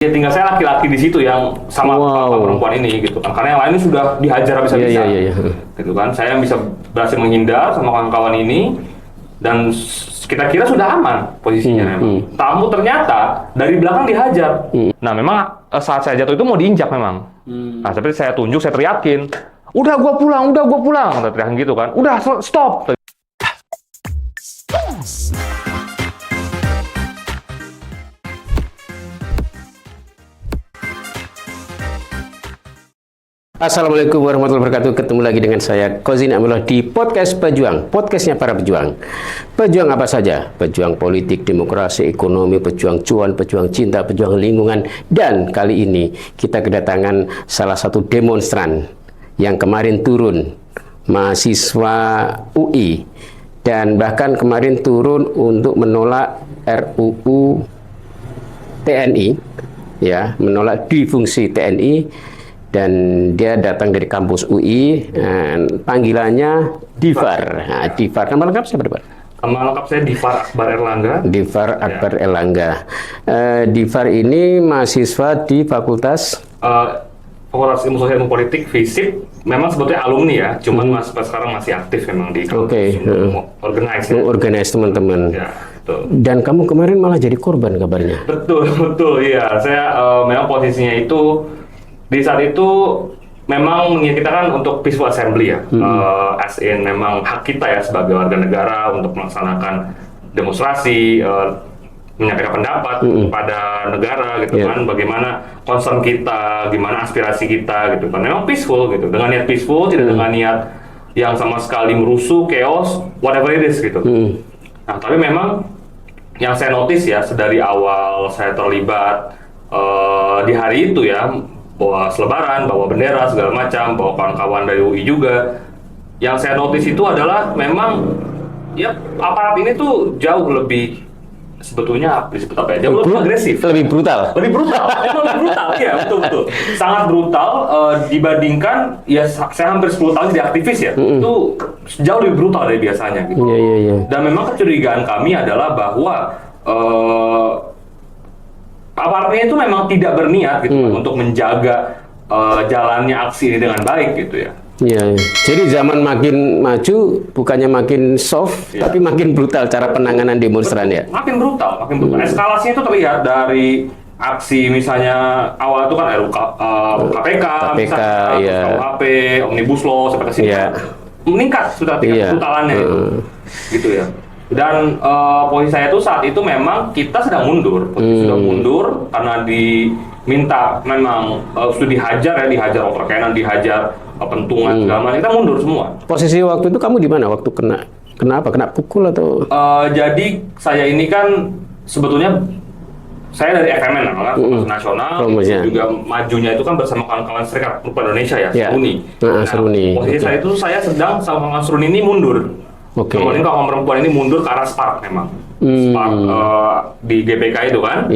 Ya tinggal saya laki-laki di situ yang sama perempuan ini gitu kan, karena yang lain sudah dihajar habis-habisan. Gitu kan, saya bisa berhasil menghindar sama kawan-kawan ini dan kita kira sudah aman posisinya. Memang tamu ternyata dari belakang dihajar. Nah memang saat saya jatuh itu mau diinjak memang. Nah seperti saya tunjuk, saya teriakin, udah gua pulang, teriakin gitu kan, udah stop. Assalamualaikum warahmatullahi wabarakatuh. Ketemu lagi dengan saya Kozin Amillah di podcast Pejuang, podcastnya para pejuang. Pejuang apa saja? Pejuang politik, demokrasi, ekonomi, pejuang cuan, pejuang cinta, pejuang lingkungan. Dan kali ini kita kedatangan salah satu demonstran yang kemarin turun, mahasiswa UI, dan bahkan kemarin turun untuk menolak RUU TNI, ya, menolak difungsi TNI. Dan dia datang dari kampus UI, panggilannya Difar. Nah, Difar, nama lengkap siapa, Difar? Nama lengkap saya Difar Akbar Erlangga. Difar Akbar Erlangga. Difar ini mahasiswa di Fakultas Fakultas Ilmu Sosial dan Politik, FISIP. Memang sebetulnya alumni ya, cuman sekarang masih aktif memang di kampus. Organize teman-teman. Ya, betul. Dan kamu kemarin malah jadi korban kabarnya. Betul, iya. Saya memang posisinya itu di saat itu memang kita kan untuk peaceful assembly ya, as in memang hak kita ya sebagai warga negara untuk melaksanakan demonstrasi, menyampaikan pendapat kepada negara gitu kan, bagaimana concern kita, gimana aspirasi kita gitu kan, memang peaceful gitu, dengan niat peaceful, tidak dengan niat yang sama sekali merusuh, chaos, whatever it is gitu. Nah tapi memang yang saya notice ya, sedari awal saya terlibat di hari itu ya, bawa selebaran, bawa bendera, segala macam, bawa kawan-kawan dari UI juga. Yang saya notice itu adalah memang ya aparat ini tuh jauh lebih sebetulnya disebut apa ya? Jauh lebih agresif, lebih brutal. Emang lebih brutal, iya betul. Sangat brutal dibandingkan ya saya hampir 10 tahun jadi aktivis ya. Itu jauh lebih brutal dari biasanya gitu. Dan memang kecurigaan kami adalah bahwa aparatnya itu memang tidak berniat gitu untuk menjaga jalannya aksi ini dengan baik gitu ya. Iya. Jadi zaman makin maju bukannya makin soft, tapi makin brutal cara penanganan demonstran ya. Makin brutal. Eskalasinya itu terlihat dari aksi misalnya awal itu kan RUU KPK, misalnya KUHP, Omnibus Law sampai ke sini meningkat sudah tingkat brutalannya itu, gitu ya. Dan posisi saya itu saat itu memang kita sedang mundur, karena diminta memang sudah dihajar overcanan, dihajar pentungan segala macam, kita mundur semua. Posisi waktu itu kamu di mana? Waktu kena pukul atau? Jadi saya ini kan sebetulnya saya dari FMN kan, Fakultas Nasional, juga majunya itu kan bersama kawan-kawan Serikat Pemuda Indonesia ya, Seruni. Posisi saya itu saya sedang sama kawan Seruni ini mundur. Kemudian kawan perempuan ini mundur ke arah Spark memang. Spark di GPK itu kan.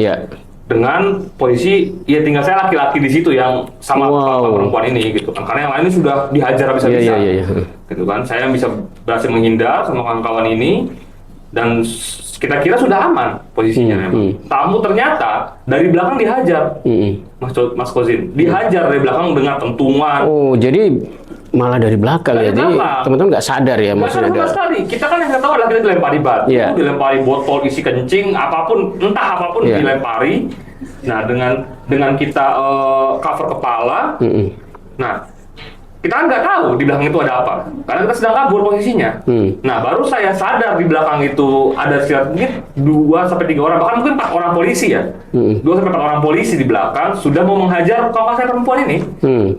Dengan posisi ya tinggal saya laki-laki di situ yang sama perempuan ini gitu kan. Karena yang lain sudah dihajar habis-habisan. Gitu kan. Saya bisa berhasil menghindar sama kawan-kawan ini dan kita kira sudah aman posisinya memang. Tamu ternyata dari belakang dihajar. Mas Kozin, dihajar dari belakang dengan pentungan. Oh, jadi malah dari belakang ya, jadi teman-teman nggak sadar ya maksudnya. Nggak sadar sekali. Kita kan yang nggak tahu adalah kita dilempari batu, dilempari botol isi kencing, entah apapun dilempari. Nah dengan kita cover kepala, nah kita kan nggak tahu di belakang itu ada apa, karena kita sedang kabur posisinya. Nah baru saya sadar di belakang itu ada sekitar mungkin 2-3 orang, bahkan mungkin 4 orang polisi ya. 2-4 orang polisi di belakang sudah mau menghajar kawan saya perempuan ini,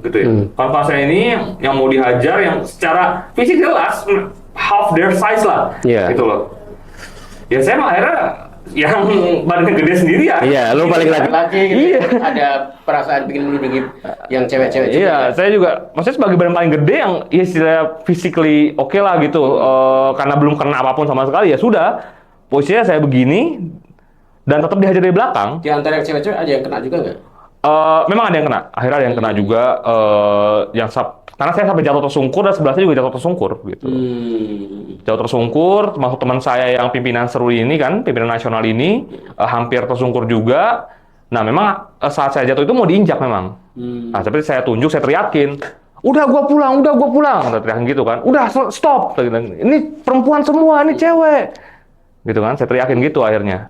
gitu ya. Kawan saya ini yang mau dihajar, yang secara fisik jelas half their size lah, gitu loh. Ya saya akhirnya yang badannya gede sendiri ya. Iya, lu paling laki-laki gitu. Ada perasaan bikin melindungi yang cewek-cewek juga. Iya, saya juga maksudnya sebagai badan paling gede yang ya istilah physically oke lah gitu. Karena belum kena apapun sama sekali ya sudah. Posisinya saya begini dan tetap dihajar dari belakang. Di antara cewek-cewek ada yang kena juga nggak? Memang ada yang kena. Akhirnya ada yang kena juga karena saya sampai jatuh tersungkur dan sebelah saya juga jatuh tersungkur gitu. Jatuh tersungkur, termasuk teman saya yang pimpinan Seruni ini kan, pimpinan nasional ini hampir tersungkur juga. Nah, memang saat saya jatuh itu mau diinjak memang. Nah, tapi saya tunjuk, saya teriakin, udah gua pulang, kata teriakin gitu kan. Udah stop, ini perempuan semua, ini cewek, gitu kan. Saya teriakin gitu akhirnya.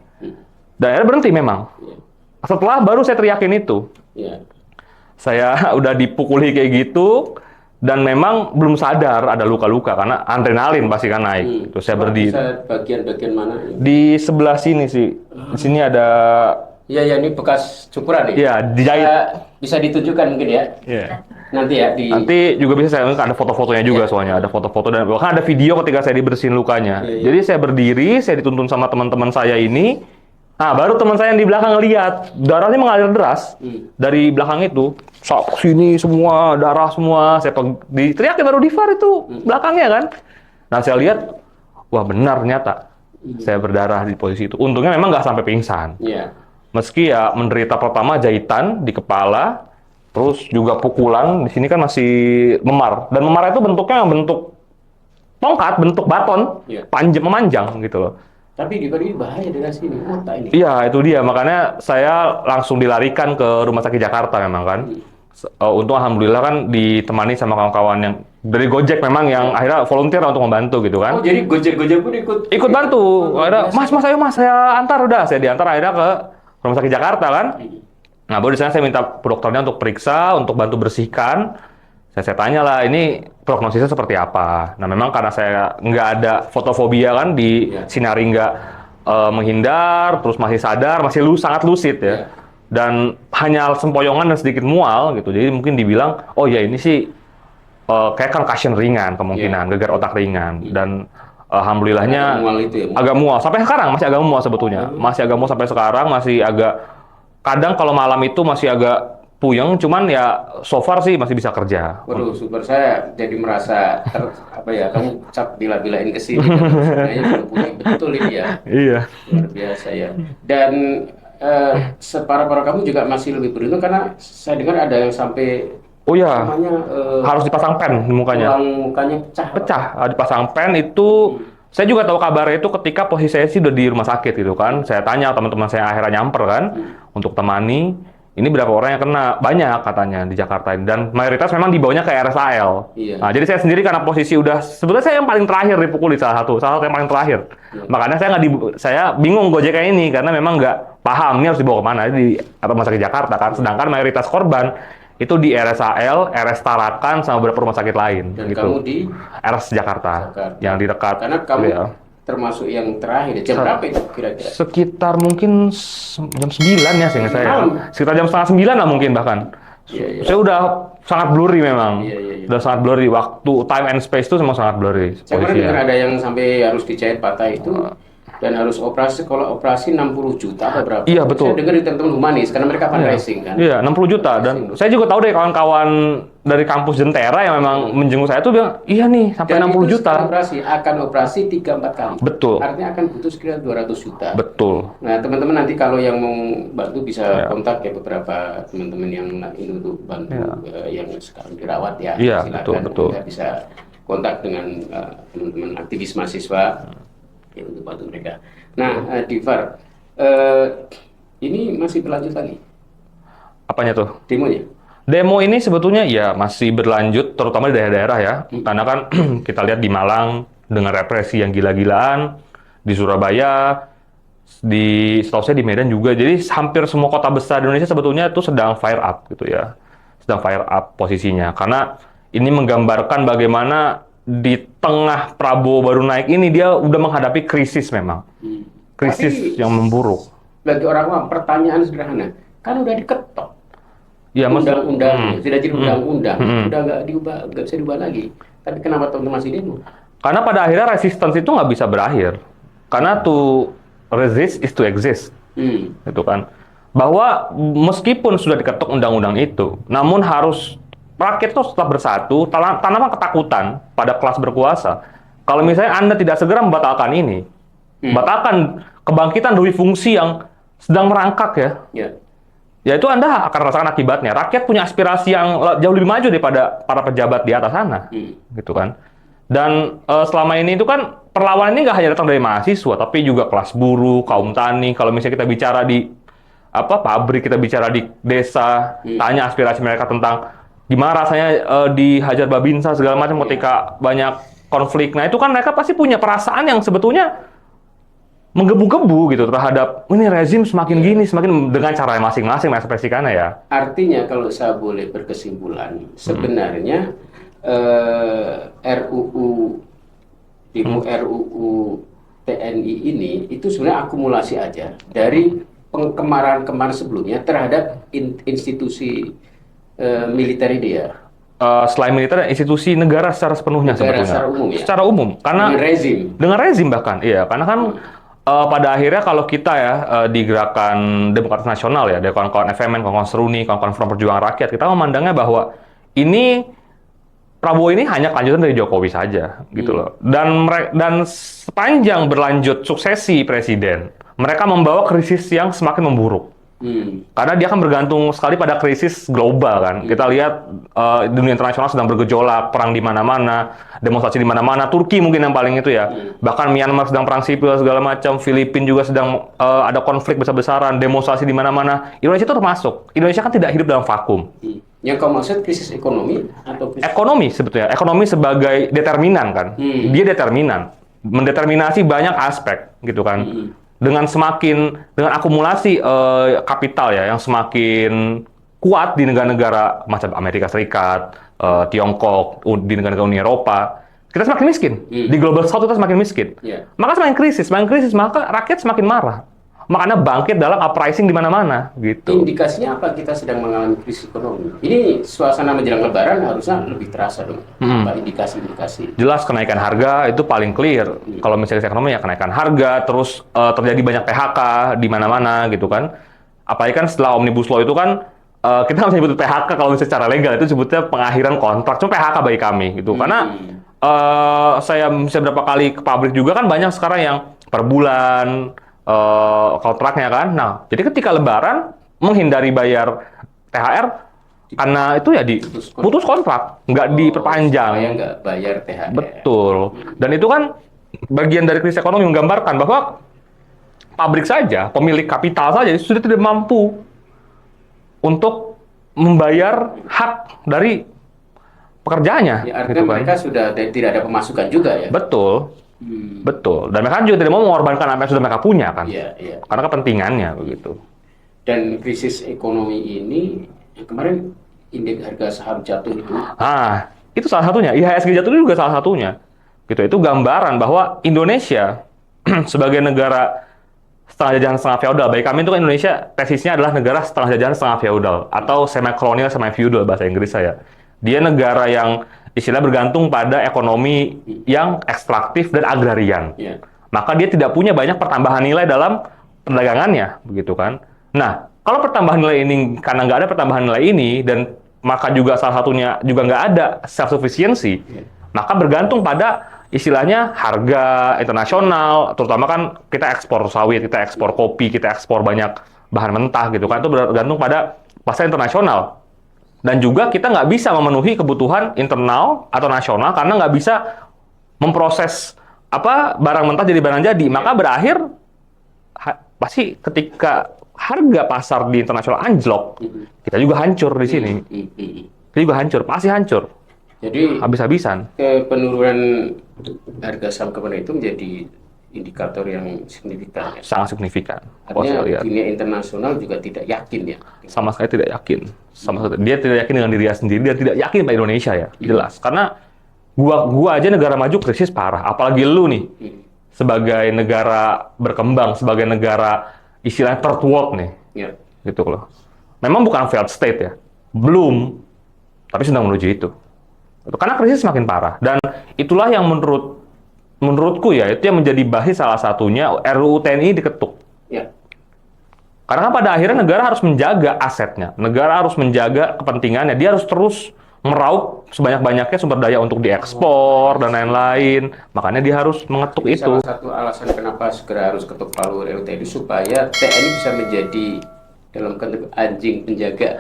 Dan akhirnya berhenti memang. Setelah baru saya teriakin itu, saya udah dipukuli kayak gitu. Dan memang belum sadar ada luka-luka karena adrenalin pasti kan naik. Terus saya berdiri. Bisa bagian-bagian mana? Di sebelah sini sih. Di sini ada. Iya, ini bekas cukuran nih. Iya, dijahit. Bisa ditunjukkan mungkin ya. Iya. Nanti ya di. Nanti juga bisa saya ada foto-fotonya juga soalnya ada foto-foto dan bahkan ada video ketika saya dibersihin lukanya. Jadi saya berdiri, saya dituntun sama teman-teman saya ini. Nah, baru teman saya yang di belakang ngeliat darahnya mengalir deras dari belakang itu. Sini semua darah semua. Saya diteriakin baru Divar itu belakangnya kan. Nah, saya lihat, wah benar ternyata saya berdarah di posisi itu. Untungnya memang nggak sampai pingsan. Meski ya menderita pertama jahitan di kepala, terus juga pukulan. Di sini kan masih memar. Dan memar itu bentuknya bentuk tongkat, bentuk baton, memanjang gitu loh. Tapi di ini bahaya dari sini, otak ini. Iya, itu dia. Makanya saya langsung dilarikan ke Rumah Sakit Jakarta memang kan. Untung alhamdulillah kan ditemani sama kawan-kawan yang dari Gojek memang yang akhirnya volunteer untuk membantu gitu kan. Oh, jadi Gojek pun ikut bantu. Akhirnya, Mas, ayo Mas, saya antar udah. Saya diantar akhirnya ke Rumah Sakit Jakarta kan. Nah, baru di sana saya minta dokternya untuk periksa, untuk bantu bersihkan. Saya tanya lah, ini prognosisnya seperti apa? Nah, memang karena saya nggak ada fotofobia kan di Sinari nggak menghindar, terus masih sadar, masih sangat lucid ya. Dan hanya sempoyongan dan sedikit mual gitu. Jadi mungkin dibilang, oh ya ini sih kayak concussion ringan kemungkinan, gegar otak ringan. Dan alhamdulillahnya agak mual. Sampai sekarang masih agak mual sebetulnya. Masih agak mual sampai sekarang, masih agak, kadang kalau malam itu masih agak puyeng, cuman ya so far sih masih bisa kerja. Waduh, super, saya jadi merasa kamu cap bila-bilain ke sini. Sebenarnya belum punya betul ini ya. Iya. Luar biasa ya. Dan separah-parah kamu juga masih lebih beruntung karena saya dengar ada yang sampai namanya harus dipasang pen di mukanya. Mukanya pecah. Dipasang pen itu. Saya juga tahu kabarnya itu ketika posisi saya sih udah di rumah sakit gitu kan. Saya tanya teman-teman saya akhirnya nyamper kan untuk temani. Ini berapa orang yang kena? Banyak katanya di Jakarta ini. Dan mayoritas memang dibawanya ke RSAL. Nah, jadi saya sendiri karena posisi udah, sebetulnya saya yang paling terakhir dipukuli salah satu yang paling terakhir. Makanya saya bingung Gojeknya ini karena memang nggak paham ini harus dibawa kemana di Rumah Sakit Jakarta kan. Sedangkan mayoritas korban itu di RSAL, RS Tarakan sama beberapa rumah sakit lain. Dan gitu. kamu di RS Jakarta yang di dekat. Karena kamu termasuk yang terakhir. Jam berapa itu kira-kira? Sekitar mungkin jam 9 ya seingat saya. Sekitar jam setengah 9 lah mungkin bahkan. Saya udah sangat blurry memang. Udah sangat blurry. Waktu time and space itu memang sangat blurry. Saya pernah dengar ada yang sampai harus dijahit patah itu. Dan harus operasi, kalau operasi 60 juta apa berapa? Iya, betul. Saya dengar di teman-teman humanis, karena mereka fundraising kan? Iya, 60 juta. Dan saya juga tahu deh kawan-kawan dari kampus Jentera yang memang menjenguk saya tuh bilang, iya nih, sampai 60 juta. Akan operasi 3-4 kali. Betul. Artinya akan butuh sekitar 200 juta. Betul. Nah, teman-teman nanti kalau yang mau bantu bisa kontak ya beberapa teman-teman yang ini untuk bantu yang sekarang dirawat ya. Iya, betul. Kita bisa kontak dengan teman-teman aktivis mahasiswa. Ya, untuk bantu mereka. Nah, Divar, ini masih berlanjut lagi? Apanya tuh? Demonya? Demo ini sebetulnya ya masih berlanjut, terutama di daerah-daerah ya. Karena kan kita lihat di Malang dengan represi yang gila-gilaan, di Surabaya, setahu saya di Medan juga. Jadi hampir semua kota besar di Indonesia sebetulnya itu sedang fire up gitu ya. Sedang fire up posisinya. Karena ini menggambarkan bagaimana di tengah Prabowo baru naik ini dia udah menghadapi krisis memang. Krisis yang memburuk. Bagi orang awam, pertanyaan sederhana. Kan udah diketok. Ya, undang-undang, sudah jadi undang-undang. Udah nggak bisa diubah lagi. Tapi kenapa teman-teman masih demo? Karena pada akhirnya resistance itu nggak bisa berakhir. Karena to resist is to exist. Gitu kan. Bahwa meskipun sudah diketok undang-undang itu, namun harus rakyat itu tetap bersatu, tanpa ketakutan pada kelas berkuasa. Kalau misalnya Anda tidak segera membatalkan ini, batalkan kebangkitan dui fungsi yang sedang merangkak ya itu Anda akan rasakan akibatnya. Rakyat punya aspirasi yang jauh lebih maju daripada para pejabat di atas sana, gitu kan. Dan selama ini itu kan perlawanan ini nggak hanya datang dari mahasiswa, tapi juga kelas buruh, kaum tani. Kalau misalnya kita bicara di pabrik, kita bicara di desa, tanya aspirasi mereka tentang gimana rasanya dihajar babinsa segala macam ketika banyak konflik. Nah, itu kan mereka pasti punya perasaan yang sebetulnya menggebu-gebu gitu terhadap ini rezim semakin gini, semakin dengan cara masing-masing mengekspresikannya ya. Artinya kalau saya boleh berkesimpulan, sebenarnya demo RUU TNI ini itu sebenarnya akumulasi aja dari kemarahan-kemarahan sebelumnya terhadap institusi militer ini ya. Selain militer, institusi negara secara sepenuhnya Negara sebetulnya. secara umum ya? Secara umum, karena dengan rezim bahkan, iya, karena kan pada akhirnya kalau kita ya di gerakan Demokrasi Nasional ya, dari kawan-kawan FMN, kawan-kawan Seruni, kawan-kawan Front Perjuangan Rakyat, kita memandangnya bahwa ini Prabowo ini hanya kelanjutan dari Jokowi saja, gitu loh. Dan sepanjang berlanjut suksesi presiden, mereka membawa krisis yang semakin memburuk. Karena dia kan bergantung sekali pada krisis global kan. Kita lihat dunia internasional sedang bergejolak, perang di mana-mana, demonstrasi di mana-mana. Turki mungkin yang paling itu ya. Bahkan Myanmar sedang perang sipil segala macam. Filipina juga sedang ada konflik besar-besaran, demonstrasi di mana-mana. Indonesia itu termasuk. Indonesia kan tidak hidup dalam vakum. Yang kau maksud krisis ekonomi atau krisis? Ekonomi sebetulnya. Ekonomi sebagai determinan kan. Dia determinan, mendeterminasi banyak aspek gitu kan. Dengan akumulasi kapital ya yang semakin kuat di negara-negara macam Amerika Serikat, Tiongkok, di negara-negara Uni Eropa, kita semakin miskin. Di Global South kita semakin miskin. Maka semakin krisis, maka rakyat semakin marah. Makanya bangkit dalam uprising di mana-mana gitu. Indikasinya apa kita sedang mengalami krisis ekonomi? Ini suasana menjelang Lebaran harusnya lebih terasa dong. Apa indikasi-indikasi? Jelas kenaikan harga itu paling clear. Kalau misalnya ekonomi ya kenaikan harga, terus terjadi banyak PHK di mana-mana gitu kan. Apalagi kan setelah Omnibus Law itu kan kita nggak bisa nyebut PHK kalau misalnya secara legal, itu sebutnya pengakhiran kontrak. Cuma PHK bagi kami gitu. Karena saya beberapa kali ke pabrik juga kan banyak sekarang yang per bulan kontraknya kan. Nah, jadi ketika Lebaran menghindari bayar THR karena itu ya putus kontrak, nggak diperpanjang. Supaya nggak bayar THR. Betul. Dan itu kan bagian dari krisis ekonomi menggambarkan bahwa pabrik saja, pemilik kapital saja sudah tidak mampu untuk membayar hak dari pekerjaannya. Ya, artinya gitu kan. mereka sudah tidak ada pemasukan juga ya? Betul. Betul. Dan mereka juga tidak mau mengorbankan apa yang sudah mereka punya kan. Iya. Karena kepentingannya begitu. Dan krisis ekonomi ini kemarin indeks harga saham jatuh itu salah satunya. IHSG jatuh itu juga salah satunya. Gitu. Itu gambaran bahwa Indonesia sebagai negara setengah jajahan setengah feodal. Bagi kami itu kan Indonesia tesisnya adalah negara setengah jajahan setengah feodal atau semi kolonial semi feudal bahasa Inggris saya. Dia negara yang istilah bergantung pada ekonomi yang ekstraktif dan agrarian. Maka dia tidak punya banyak pertambahan nilai dalam perdagangannya, begitu kan. Nah, kalau pertambahan nilai ini, karena nggak ada pertambahan nilai ini, dan maka juga salah satunya juga nggak ada self-sufficiency, maka bergantung pada istilahnya harga internasional, terutama kan kita ekspor sawit, kita ekspor kopi, kita ekspor banyak bahan mentah, gitu kan. Itu bergantung pada pasar internasional. Dan juga kita nggak bisa memenuhi kebutuhan internal atau nasional karena nggak bisa memproses barang mentah jadi barang jadi. Maka berakhir pasti ketika harga pasar di internasional anjlok, kita juga hancur di sini. Kita juga hancur, pasti hancur. Jadi habis-habisan. Penurunan harga saham kemarin itu menjadi indikator yang signifikan ya? Sangat signifikan. Artinya dunia internasional juga tidak yakin ya? Sama sekali tidak yakin. Dia tidak yakin dengan dirinya sendiri, dia tidak yakin pada Indonesia ya, jelas. Karena gua aja negara maju krisis parah, apalagi lu nih sebagai negara berkembang, sebagai negara istilahnya third world nih, gitu loh. Memang bukan failed state ya, belum, tapi sedang menuju itu. Karena krisis semakin parah, dan itulah yang menurutku ya, itu yang menjadi basis salah satunya RUU TNI diketuk. Karena pada akhirnya negara harus menjaga asetnya, negara harus menjaga kepentingannya, dia harus terus meraup sebanyak-banyaknya sumber daya untuk diekspor dan lain-lain. Makanya dia harus mengetuk itu. Salah satu alasan kenapa segera harus ketuk palu RUU TNI supaya TNI bisa menjadi dalam bentuk anjing penjaga.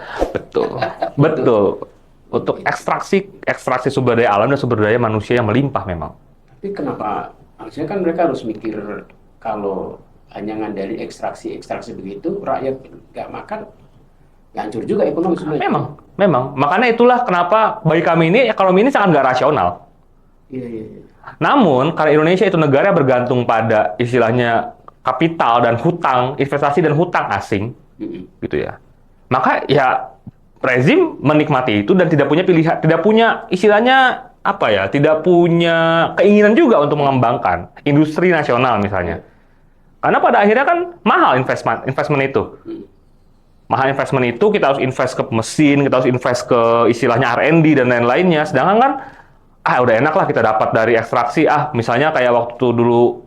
Betul. Untuk ekstraksi sumber daya alam dan sumber daya manusia yang melimpah memang. Tapi kenapa? Harusnya kan mereka harus mikir kalau hanya ngandalin ekstraksi begitu, rakyat nggak makan, ya hancur juga ekonomi sebenarnya. Memang. Makanya itulah kenapa bagi kami ini ekonomi ini sangat nggak rasional. Iya. Namun, karena Indonesia itu negara yang bergantung pada istilahnya kapital dan hutang, investasi dan hutang asing, gitu ya. Maka ya rezim menikmati itu dan tidak punya pilihan, tidak punya istilahnya apa ya, tidak punya keinginan juga untuk mengembangkan industri nasional misalnya. Karena pada akhirnya kan mahal investment itu. Mahal investment itu, kita harus invest ke mesin, kita harus invest ke istilahnya R&D dan lain-lainnya. Sedangkan kan udah enak lah kita dapat dari ekstraksi. Misalnya kayak waktu dulu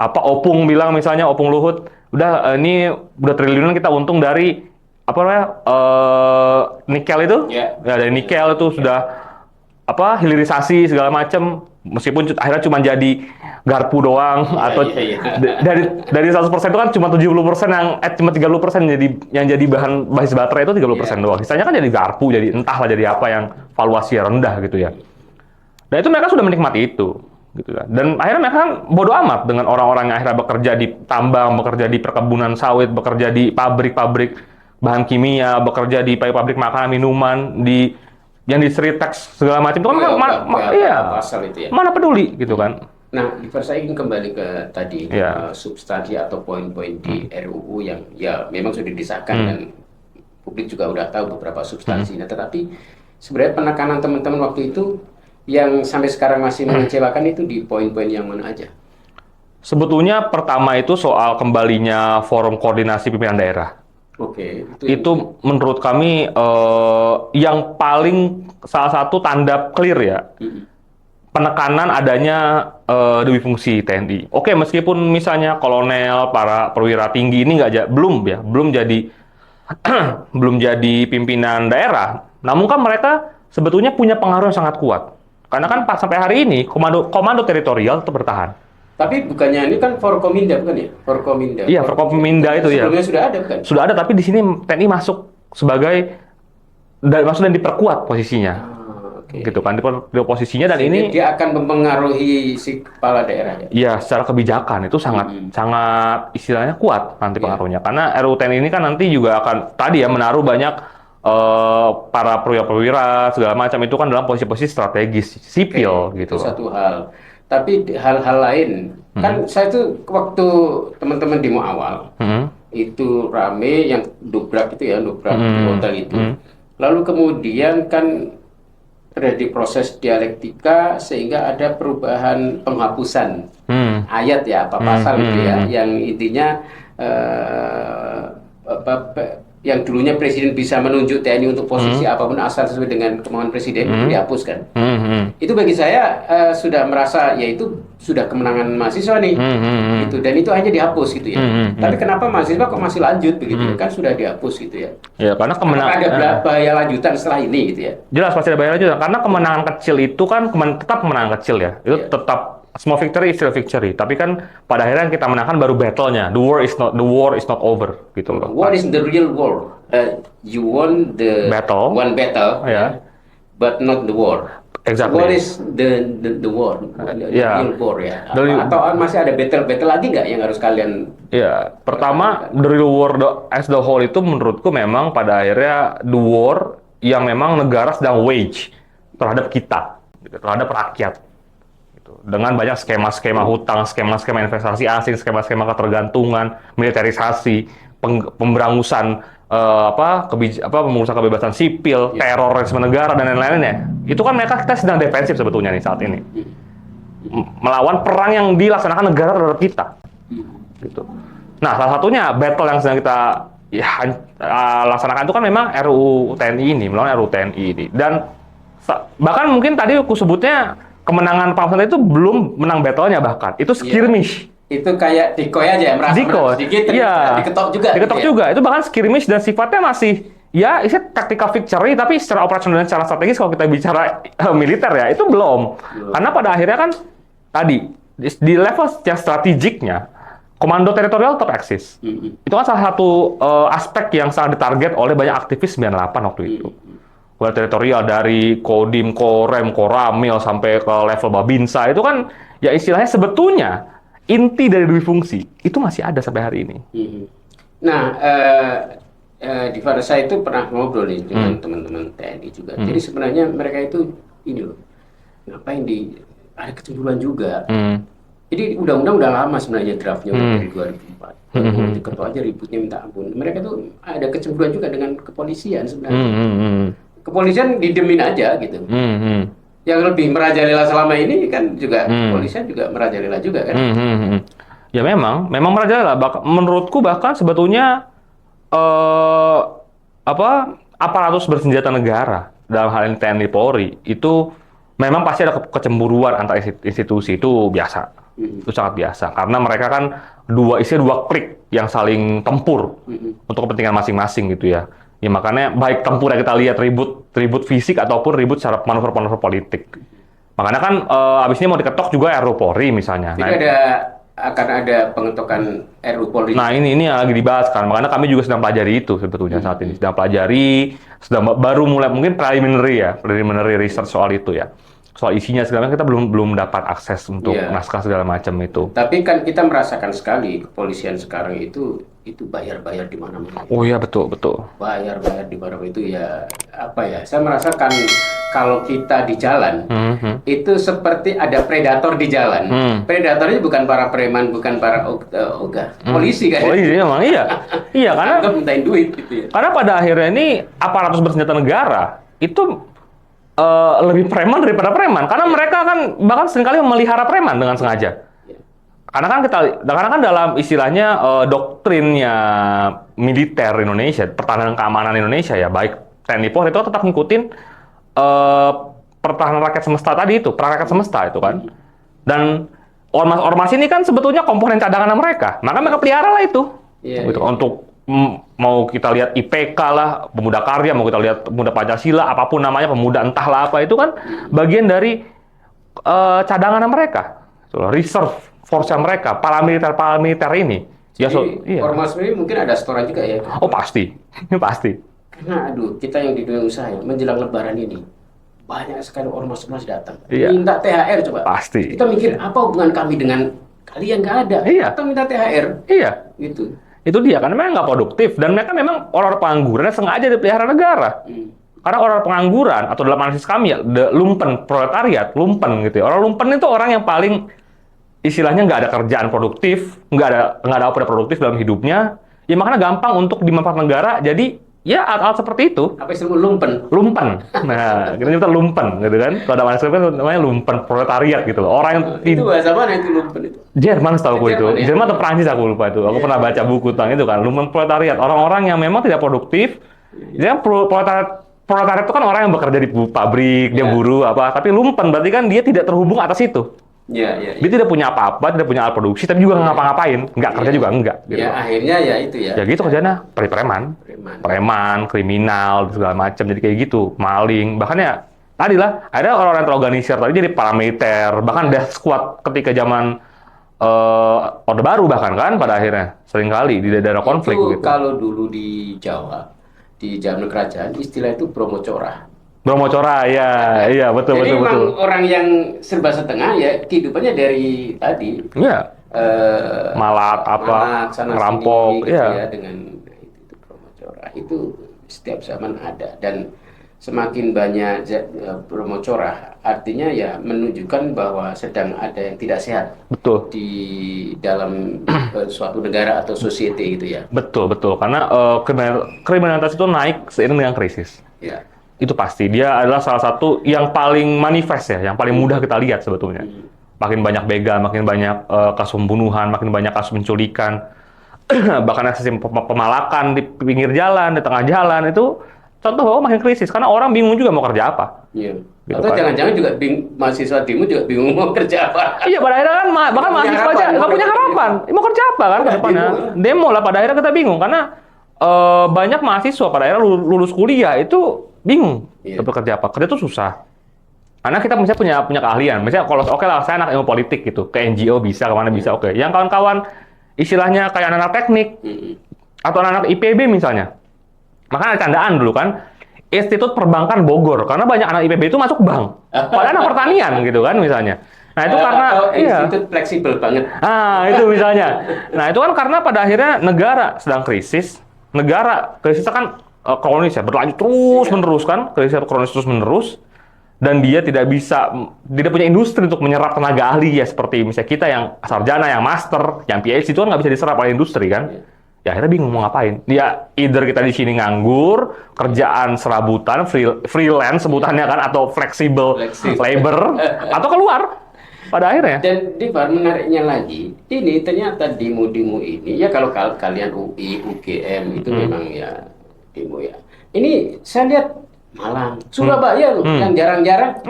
Opung bilang, misalnya Opung Luhut, udah ini udah triliunan kita untung dari apa namanya nikel itu. Ya, dari nikel itu sudah hilirisasi segala macam. Meskipun akhirnya cuma jadi garpu doang, atau dari 100% itu kan cuma 70% cuma 30% yang jadi bahan basis baterai itu 30% doang. Sisanya kan jadi garpu, jadi entahlah jadi apa yang valuasi rendah gitu ya. Dan itu mereka sudah menikmati itu, gitu ya. Dan akhirnya mereka kan bodoh amat dengan orang-orang yang akhirnya bekerja di tambang, bekerja di perkebunan sawit, bekerja di pabrik-pabrik bahan kimia, bekerja di pabrik makanan minuman, yang di Sritex segala macam itu kan mana peduli gitu kan. Nah, saya ingin kembali ke tadi substansi atau poin-poin di RUU yang ya memang sudah disahkan dan publik juga udah tahu beberapa substansinya. Tetapi sebenarnya penekanan teman-teman waktu itu yang sampai sekarang masih mengecewakan itu di poin-poin yang mana aja? Sebetulnya pertama itu soal kembalinya forum koordinasi pimpinan daerah. Oke. Itu menurut kami yang paling salah satu tanda clear ya. Penekanan adanya dewi fungsi TNI. Oke, meskipun misalnya kolonel, para perwira tinggi ini belum jadi belum jadi pimpinan daerah. Namun kan mereka sebetulnya punya pengaruh yang sangat kuat. Karena kan sampai hari ini komando teritorial tetap bertahan. Tapi bukannya ini kan Forkominda bukan ya? Forkominda. Iya, Forkominda itu ya. Sebelumnya sudah ada bukan? Sudah ada, tapi di sini TNI masuk sebagai dan diperkuat posisinya. Gitu kan, di posisinya dan ini dia akan mempengaruhi si kepala daerah ya? Iya, secara kebijakan itu sangat istilahnya kuat nanti pengaruhnya. Karena RUU TNI ini kan nanti juga akan menaruh banyak para perwira segala macam itu kan dalam posisi-posisi strategis sipil gitu. Itu satu hal. Tapi hal-hal lain kan saya tuh waktu teman-teman demo awal itu rame yang dobrak itu ya, dobrak di hotel itu. Lalu kemudian kan terjadi proses dialektika sehingga ada perubahan penghapusan ayat ya, pasal itu ya, yang intinya yang dulunya presiden bisa menunjuk TNI untuk posisi apapun asal sesuai dengan kemauan presiden itu dihapuskan. Itu bagi saya sudah merasa ya itu sudah kemenangan mahasiswa nih, gitu, dan itu hanya dihapus gitu ya. Tapi kenapa mahasiswa kok masih lanjut begitu? Kan sudah dihapus gitu ya. Ya karena kemenangan ada bahaya lanjutan setelah ini gitu ya. Jelas pasti ada bahaya lanjutan karena kemenangan kecil itu kan tetap kemenangan kecil ya. Itu tetap small victory is still victory. Tapi kan pada akhirnya yang kita menangkan baru battle-nya. The war is not over gitu loh. What is the real war? You won the battle, but not the war. Exactly. What is the war? The real war ya. Atau masih ada battle lagi nggak yang harus kalian? Ya, pertama the real war as the whole itu menurutku memang pada akhirnya the war yang memang negara sedang wage terhadap kita, terhadap rakyat. Dengan banyak skema-skema hutang, skema-skema investasi asing, skema-skema ketergantungan, militerisasi, pemberangusan pemurusan kebebasan sipil, terorisme negara dan lain-lainnya. Itu kan kita sedang defensif sebetulnya nih saat ini. Melawan perang yang dilaksanakan negara terhadap kita. Gitu. Nah, salah satunya battle yang sedang kita laksanakan itu kan memang RUU TNI ini, melawan RUU TNI ini. Dan bahkan mungkin tadi aku sebutnya kemenangan Pak Mahfud itu belum menang battle-nya bahkan. Itu skirmish. Itu kayak decoy aja ya, merasa sedikit diketok juga. Diketok juga. Itu bahkan skirmish dan sifatnya masih tactical victory, tapi secara operasional dan secara strategis kalau kita bicara militer ya, itu belum. Karena pada akhirnya kan tadi di level yang strategiknya komando teritorial tetap eksis. Itu kan salah satu aspek yang sangat ditarget oleh banyak aktivis 98 waktu itu. Teritorial dari Kodim, Korem, Koramil sampai ke level Babinsa itu kan ya istilahnya sebetulnya inti dari dui fungsi itu masih ada sampai hari ini. Nah, di Farsa itu pernah ngobrol nih dengan teman-teman TNI juga. Jadi sebenarnya mereka itu ini loh, ngapain ada kecemburuan juga. Jadi undang-undang udah lama sebenarnya draftnya udah dari 2004. Ketua aja ributnya minta ampun. Mereka tuh ada kecemburuan juga dengan kepolisian sebenarnya. Kepolisian didemin aja gitu. Yang lebih merajalela selama ini kan juga kepolisian juga merajalela juga kan. Ya memang merajalela. Menurutku bahkan sebetulnya aparatus bersenjata negara dalam hal ini TNI Polri itu memang pasti ada kecemburuan antar institusi, itu biasa. Itu sangat biasa karena mereka kan dua klik yang saling tempur untuk kepentingan masing-masing gitu ya. Ya makanya baik tempur yang kita lihat ribut fisik ataupun ribut secara manuver politik. Makanya kan abis ini mau diketok juga RUU Polri misalnya. Jadi akan ada pengetokan RUU Polri. Nah ini yang lagi dibahas kan, makanya kami juga sedang pelajari itu sebetulnya saat ini. Sedang pelajari, baru mulai mungkin preliminary research soal itu ya. Soal isinya segala macam kita belum dapat akses untuk naskah segala macam itu. Tapi kan kita merasakan sekali kepolisian sekarang itu bayar di mana-mana. Oh iya betul. Bayar di mana-mana itu ya apa ya? Saya merasakan kalau kita di jalan itu seperti ada predator di jalan. Predatornya bukan para preman, bukan para ogah, polisi kan? Polisi memang iya karena mintain duit gitu ya. Karena pada akhirnya ini aparatus bersenjata negara itu lebih preman daripada preman karena mereka kan bahkan seringkali memelihara preman dengan sengaja. Karena kan dalam istilahnya doktrinnya militer Indonesia, pertahanan keamanan Indonesia ya, baik TNI Polri itu tetap ngikutin pertahanan rakyat semesta tadi itu, prarakyat semesta itu kan. Dan ormas ini kan sebetulnya komponen cadangan mereka, maka mereka pelihara lah itu. Untuk mau kita lihat IPK lah, Pemuda Karya, mau kita lihat Pemuda Pancasila, apapun namanya, Pemuda entahlah apa, itu kan bagian dari cadangan mereka, reserve force mereka, paramiliter ini. Jadi ormas ini mungkin ada setoran juga ya? Oh pasti. Karena kita yang di dunia usaha menjelang Lebaran ini banyak sekali ormas datang, iya. Minta THR coba. Pasti. Kita mikir apa hubungan kami dengan kalian, nggak ada. Iya. Atau minta THR. Iya. Gitu. Itu dia, karena memang nggak produktif dan mereka memang orang-orang pengangguran yang sengaja dipelihara negara. Karena orang pengangguran atau dalam analisis kami ya, lumpen, proletariat, lumpen gitu ya. Orang lumpen itu orang yang paling istilahnya nggak ada kerjaan produktif, nggak ada apa produktif dalam hidupnya. Ya makanya gampang untuk dimanfaatkan negara. Jadi ya alat-alat seperti itu. Apa istilah lumpen? Lumpen. Nah, kita nyebutnya lumpen gitu kan. Kalau ada analisis kan namanya lumpen, proletariat gitu loh. Orang yang itu bahasa mana itu lumpen itu? Jerman setahu aku itu. Ya? Jerman atau Prancis aku lupa itu. Aku pernah baca buku tentang itu kan. Lumpen proletariat. Orang-orang yang memang tidak produktif. Jadi kan proletariat itu kan orang yang bekerja di pabrik, dia buruh apa. Tapi lumpen berarti kan dia tidak terhubung atas itu. Iya. Dia tidak punya apa-apa, tidak punya alat produksi, tapi juga nggak ngapa-ngapain. Nggak kerja juga enggak. Gitu. Ya akhirnya ya itu ya. Ya gitu kerjanya preman, kriminal, segala macam. Jadi kayak gitu, maling. Bahkan ya tadi lah, ada orang-orang terorganisir tadi jadi paramiliter. Bahkan death squad ketika zaman Orde Baru bahkan kan pada akhirnya seringkali di daerah konflik itu gitu. Kalau dulu di Jawa, di zaman kerajaan istilah itu bromocora. Bromocora, iya betul. Jadi memang orang yang serba setengah ya kehidupannya dari tadi. Iya. Malak ngerampok, gitu ya dengan itu bromocora. Itu setiap zaman ada dan semakin banyak bromocora artinya ya menunjukkan bahwa sedang ada yang tidak sehat. Betul. Di dalam suatu negara atau society gitu ya. Betul. Karena kriminalitas itu naik seiring dengan krisis. Ya. Itu pasti. Dia adalah salah satu yang paling manifest ya, yang paling mudah kita lihat sebetulnya. Makin banyak begal, makin banyak kasus pembunuhan, makin banyak kasus penculikan, bahkan aksi pemalakan di pinggir jalan, di tengah jalan, itu contoh bahwa makin krisis. Karena orang bingung juga mau kerja apa. Iya. Gitu atau kan. jangan-jangan juga mahasiswa demo juga bingung mau kerja apa. Iya, pada akhirnya kan bahkan mahasiswa aja nggak punya harapan. Mau kerja apa kan ke depannya? Demo lah, pada akhirnya kita bingung. Karena banyak mahasiswa pada akhirnya lulus kuliah itu bingung bekerja apa. Kerja itu susah. Karena kita misalnya punya keahlian. Misalnya kalau oke lah, saya anak ilmu politik gitu, ke NGO bisa, kemana bisa, oke. Yang kawan-kawan istilahnya kayak anak-anak teknik atau anak-anak IPB misalnya. Makanya ada candaan dulu kan, Institut Perbankan Bogor, karena banyak anak IPB itu masuk bank. Padahal anak pertanian gitu kan misalnya. Nah itu karena atau institut fleksibel banget. Nah, itu misalnya. Nah, itu kan karena pada akhirnya negara sedang krisis. Negara krisisnya kan kronis ya, berlanjut terus menerus kan, krisis kronis terus menerus. Dan dia tidak punya industri untuk menyerap tenaga ahli ya, seperti misalnya kita yang sarjana, yang master, yang PhD itu kan nggak bisa diserap oleh industri kan. Ya akhirnya bingung mau ngapain. Ya either kita di sini nganggur, kerjaan serabutan, freelance sebutannya kan, atau flexible labor, atau keluar. Pada akhirnya. Dan Divar, menariknya lagi, ini ternyata demo-demo ini, ya kalau kalian UI, UGM itu memang ya demo ya. Ini saya lihat Malang, Surabaya loh, yang jarang-jarang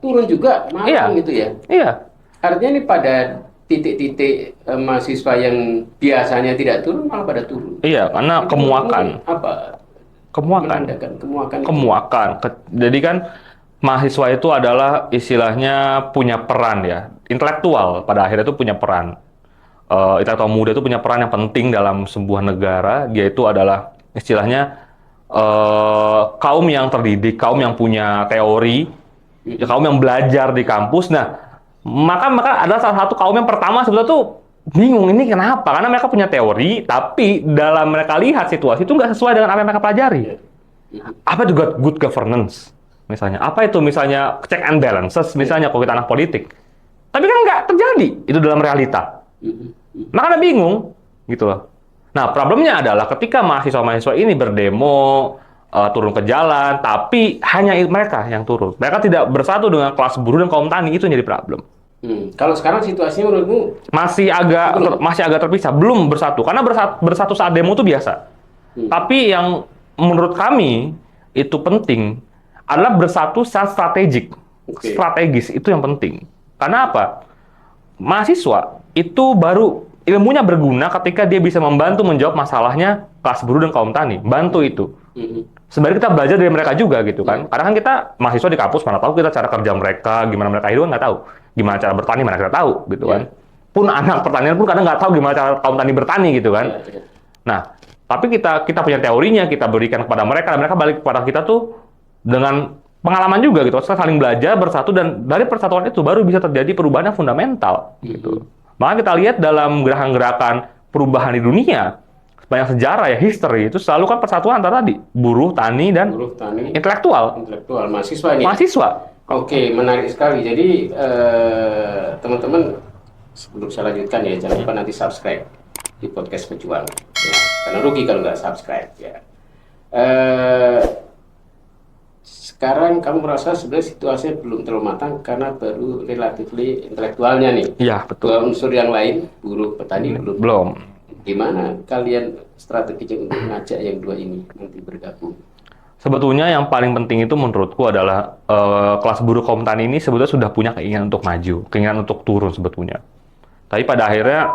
turun juga Malang gitu ya. Iya. Artinya ini pada titik-titik mahasiswa yang biasanya tidak turun malah pada turun. Iya, karena itu kemuakan. Apa? Kemuakan. Kemuakan. Jadi kan mahasiswa itu adalah istilahnya punya peran ya, intelektual pada akhirnya itu punya peran. Intelektual muda itu punya peran yang penting dalam sebuah negara. Dia itu adalah istilahnya kaum yang terdidik, kaum yang punya teori, ya, kaum yang belajar di kampus. Nah, maka ada salah satu kaum yang pertama sebetulnya tuh bingung ini kenapa? Karena mereka punya teori, tapi dalam mereka lihat situasi itu nggak sesuai dengan apa yang mereka pelajari. Apa juga good governance? Misalnya, apa itu misalnya check and balances, misalnya kalau kita anak politik. Tapi kan nggak terjadi itu dalam realita. Maka ada bingung, gitu loh. Nah, problemnya adalah ketika mahasiswa-mahasiswa ini berdemo, turun ke jalan, tapi hanya mereka yang turun. Mereka tidak bersatu dengan kelas buruh dan kaum tani, itu yang jadi problem. Kalau sekarang situasinya menurutmu masih agak terpisah, belum bersatu. Karena bersatu saat demo itu biasa. Tapi yang menurut kami itu penting adalah bersatu secara strategis itu yang penting. Karena apa? Mahasiswa itu baru ilmunya berguna ketika dia bisa membantu menjawab masalahnya kelas buruh dan kaum tani. Bantu itu. Sebenarnya kita belajar dari mereka juga gitu kan. Karena kan kita mahasiswa di kampus mana tahu kita cara kerja mereka, gimana mereka hidup nggak tahu. Gimana cara bertani mana kita tahu gitu kan. Pun anak pertanian pun kadang nggak tahu gimana cara kaum tani bertani gitu kan. Nah, tapi kita punya teorinya, kita berikan kepada mereka, dan mereka balik kepada kita tuh dengan pengalaman juga gitu. Kita saling belajar, bersatu, dan dari persatuan itu baru bisa terjadi perubahan yang fundamental gitu. Makanya kita lihat dalam gerakan-gerakan perubahan di dunia, banyak sejarah ya, history, itu selalu kan persatuan antara tadi, buruh, tani, dan intelektual. Mahasiswa ini. Mahasiswa. Oke, menarik sekali. Jadi, teman-teman, sebelum saya lanjutkan ya, jangan lupa nanti subscribe di Podcast Pejuang. Ya, karena rugi kalau nggak subscribe ya. Sekarang kamu merasa sebenarnya situasinya belum terlalu matang karena baru relatively intelektualnya nih. Iya, betul. Dua unsur yang lain, buruh, petani belum. Gimana kalian strateginya untuk ngajak yang dua ini nanti bergabung? Sebetulnya yang paling penting itu menurutku adalah kelas buruh kaum tani ini sebetulnya sudah punya keinginan untuk maju, keinginan untuk turun sebetulnya. Tapi pada akhirnya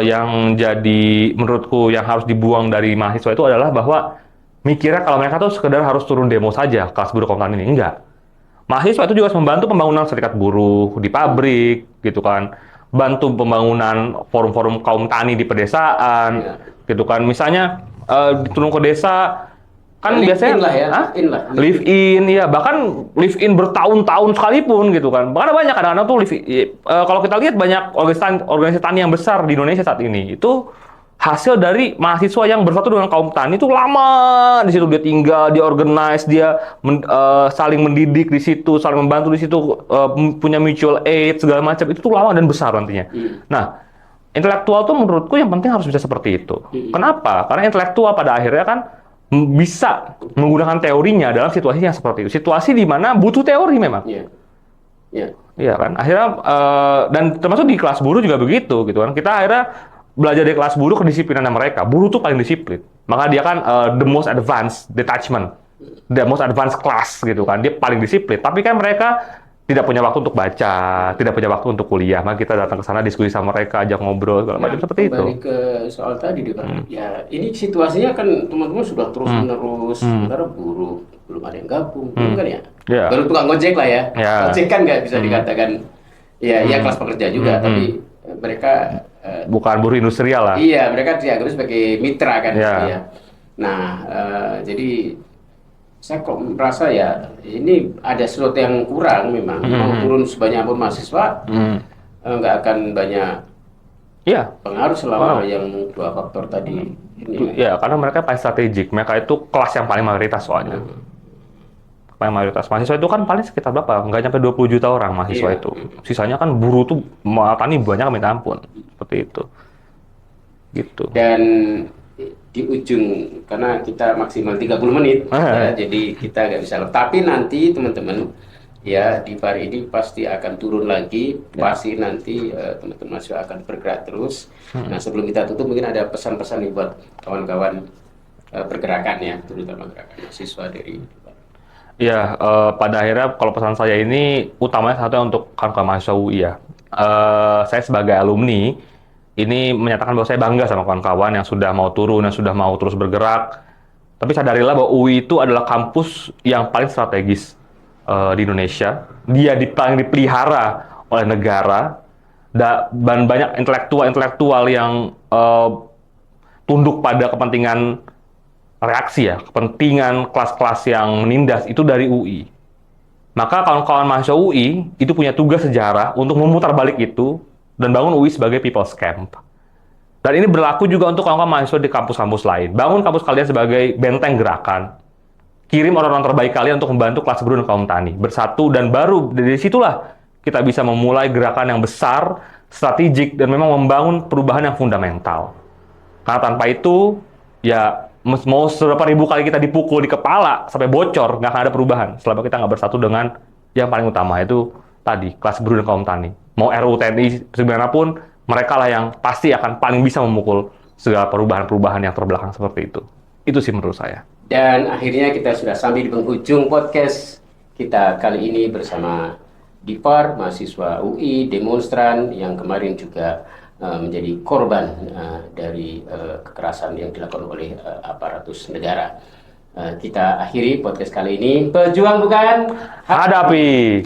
yang jadi menurutku yang harus dibuang dari mahasiswa itu adalah bahwa mikirnya kalau mereka tuh sekedar harus turun demo saja kelas buruh kaum tani ini. Enggak. Mahasiswa itu juga membantu pembangunan serikat buruh di pabrik gitu kan. Bantu pembangunan forum-forum kaum tani di pedesaan gitu kan. Misalnya turun ke desa kan biasanya live in ya, bahkan live in bertahun-tahun sekalipun gitu kan. Bahkan banyak kadang-kadang tuh kalau kita lihat banyak organisasi tani yang besar di Indonesia saat ini itu hasil dari mahasiswa yang bersatu dengan kaum tani itu lama di situ, dia tinggal, dia organize, dia saling mendidik di situ, saling membantu di situ, punya mutual aid segala macam, itu tuh lama dan besar nantinya. Nah, intelektual tuh menurutku yang penting harus bisa seperti itu. Kenapa? Karena intelektual pada akhirnya kan bisa menggunakan teorinya dalam situasi yang seperti itu. Situasi di mana butuh teori memang. Iya kan? Akhirnya dan termasuk di kelas buruh juga begitu gitu kan. Kita akhirnya belajar dari kelas buruh kedisiplinan mereka. Buruh tuh paling disiplin. Maka dia kan the most advanced detachment, the most advanced class gitu kan. Dia paling disiplin. Tapi kan mereka tidak punya waktu untuk baca, tidak punya waktu untuk kuliah. Maka kita datang ke sana diskusi sama mereka, ajak ngobrol segala macam seperti itu. Kembali ke soal tadi deh, Pak. Ya, ini situasinya kan teman-teman sudah terus menerus, sementara buruh belum ada yang gabung, kan ya? Baru tukang ngojek lah ya. Ngojek kan nggak bisa dikatakan ya kelas pekerja juga, tapi mereka bukan buruh industrial lah. Iya, mereka dianggap sebagai mitra kan. Nah, jadi saya kok merasa ya ini ada sesuatu yang kurang memang. Mau turun sebanyak pun mahasiswa nggak akan banyak Iya. pengaruh selama yang dua faktor tadi ini. Ya, karena mereka paling strategik. Mereka itu kelas yang paling mayoritas soalnya. Paling mayoritas mahasiswa itu kan paling sekitar berapa? Nggak nyampe 20 juta orang mahasiswa Iya. itu. Sisanya kan buruh tuh, tani banyak minta ampun. Seperti itu. Gitu. Dan di ujung, karena kita maksimal 30 menit, ya, jadi kita nggak bisa. Tapi nanti teman-teman, ya di pari ini pasti akan turun lagi, pasti nanti teman-teman masih akan bergerak terus. Nah sebelum kita tutup mungkin ada pesan-pesan nih buat kawan-kawan pergerakan ya, terutama gerakan mahasiswa dari. Ya, pada akhirnya kalau pesan saya ini utamanya satu untuk kawan-kawan mahasiswa UI ya. Saya sebagai alumni ini menyatakan bahwa saya bangga sama kawan-kawan yang sudah mau turun, yang sudah mau terus bergerak. Tapi sadarilah bahwa UI itu adalah kampus yang paling strategis di Indonesia. Dia paling dipelihara oleh negara dan banyak intelektual yang tunduk pada kepentingan reaksi ya, kepentingan kelas-kelas yang menindas itu dari UI. Maka kawan-kawan mahasiswa UI itu punya tugas sejarah untuk memutar balik itu dan bangun UI sebagai people's camp. Dan ini berlaku juga untuk kawan-kawan mahasiswa di kampus-kampus lain. Bangun kampus kalian sebagai benteng gerakan. Kirim orang-orang terbaik kalian untuk membantu kelas buruh dan kaum tani. Bersatu dan baru dari situlah kita bisa memulai gerakan yang besar, strategik, dan memang membangun perubahan yang fundamental. Karena tanpa itu, ya mau seberapa ribu kali kita dipukul di kepala sampai bocor, nggak akan ada perubahan selama kita nggak bersatu dengan yang paling utama, itu tadi, kelas buruh dan kaum tani. Mau RUU TNI sebenarnya mereka lah yang pasti akan paling bisa memukul segala perubahan-perubahan yang terbelakang seperti itu. Itu sih menurut saya. Dan akhirnya kita sudah sampai di penghujung podcast kita kali ini bersama Dipar, mahasiswa UI, demonstran yang kemarin juga menjadi korban dari kekerasan yang dilakukan oleh aparatus negara. Kita akhiri podcast kali ini. Pejuang bukan? Hadapi!